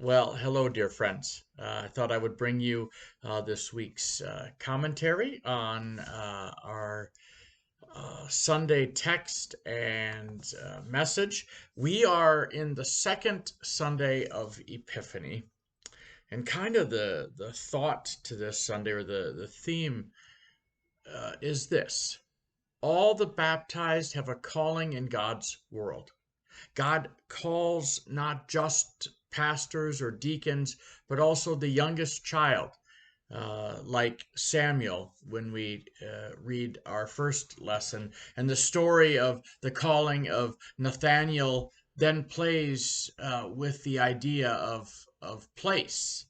Well, hello, dear friends. I thought I would bring you this week's commentary on our Sunday text and message. We are in the second Sunday of Epiphany, and kind of the thought to this Sunday, or the theme, is this: all the baptized have a calling in God's world. God calls not just pastors or deacons, but also the youngest child, like Samuel, when we read our first lesson. And the story of the calling of Nathaniel then plays with the idea of place.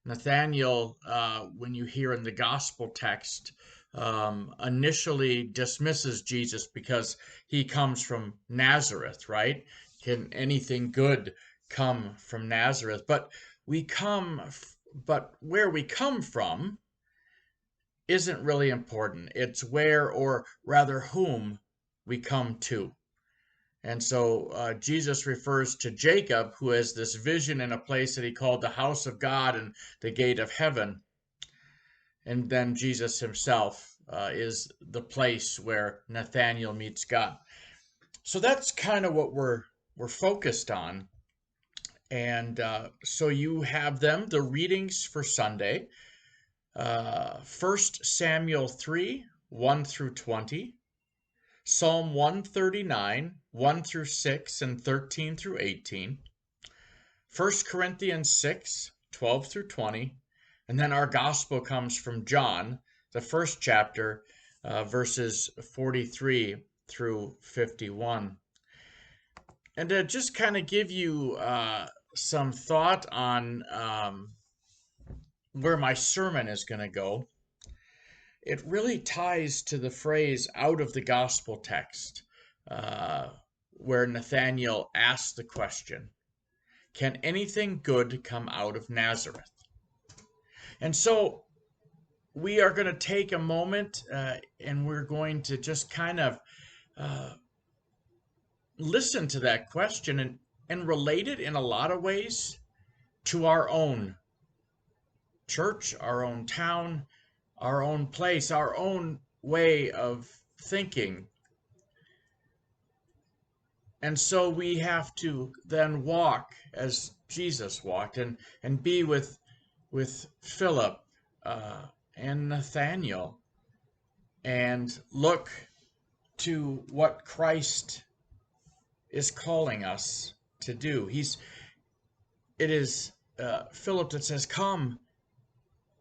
Nathaniel, when you hear in the gospel text, initially dismisses Jesus because he comes from Nazareth, right? Can anything good come from Nazareth? But where we come from isn't really important. It's where, or rather whom, we come to. And so Jesus refers to Jacob, who has this vision in a place that he called the house of God and the gate of heaven. And then Jesus himself is the place where Nathaniel meets God. So that's kind of what we're focused on. And so you have them, the readings for Sunday. 1 Samuel 3, 1 through 20. Psalm 139, 1 through 6 and 13 through 18. 1 Corinthians 6, 12 through 20. And then our gospel comes from John, the first chapter, verses 43 through 51. And to just kind of give you some thought on where my sermon is going to go, it really ties to the phrase out of the gospel text, where Nathaniel asks the question, can anything good come out of Nazareth? And so we are going to take a moment and we're going to just kind of listen to that question and relate it in a lot of ways to our own church, our own town, our own place, our own way of thinking. And so we have to then walk as Jesus walked and be with Philip and Nathaniel and look to what Christ is calling us to do. It is Philip that says, come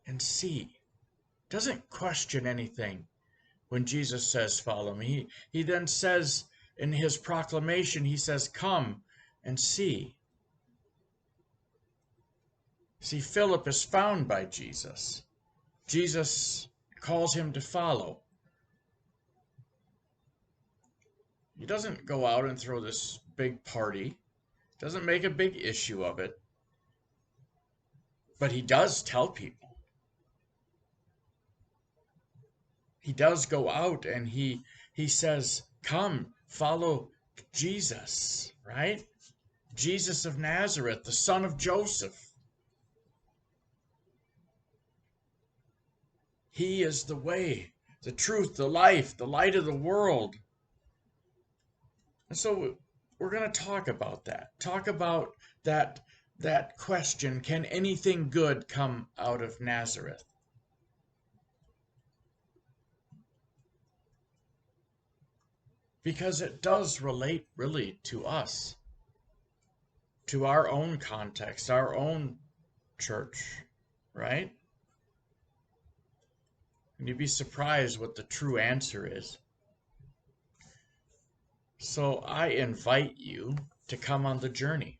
and see. Doesn't question anything when Jesus says, follow me. He then says in his proclamation, he says, come and see. See, Philip is found by Jesus. Jesus calls him to follow. He doesn't go out and throw this big party, doesn't make a big issue of it, but he does tell people. He does go out and he says, come, follow Jesus, right? Jesus of Nazareth, the son of Joseph. He is the way, the truth, the life, the light of the world. And so we're going to talk about that. Talk about that question, can anything good come out of Nazareth? Because it does relate really to us, to our own context, our own church, right? And you'd be surprised what the true answer is. So I invite you to come on the journey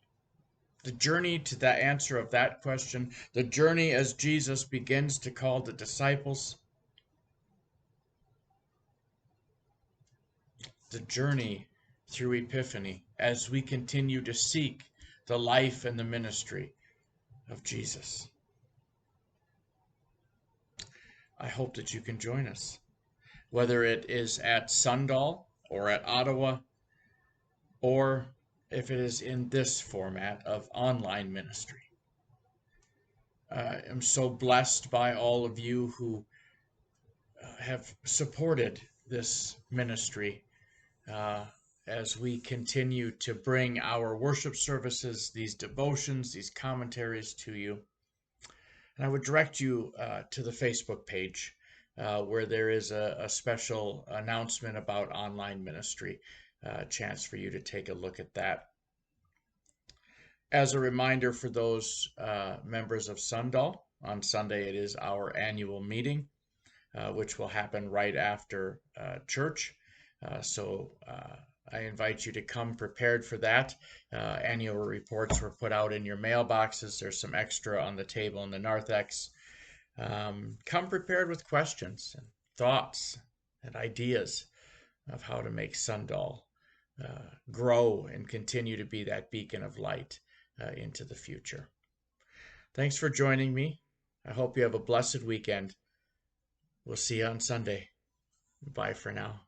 to the answer of that question, the journey as Jesus begins to call the disciples, the journey through Epiphany as we continue to seek the life and the ministry of Jesus. I hope that you can join us, whether it is at Sundal or at Ottawa, or if it is in this format of online ministry. am so blessed by all of you who have supported this ministry uh, as we continue to bring our worship services, these devotions, these commentaries to you. And I would direct you to the Facebook page where there is a special announcement about online ministry, a chance for you to take a look at that. As a reminder for those members of Sundal, on Sunday it is our annual meeting, which will happen right after church. So I invite you to come prepared for that. Annual reports were put out in your mailboxes. There's some extra on the table in the narthex. Come prepared with questions and thoughts and ideas of how to make Sundal grow and continue to be that beacon of light into the future. Thanks for joining me. I hope you have a blessed weekend. We'll see you on Sunday. Bye for now.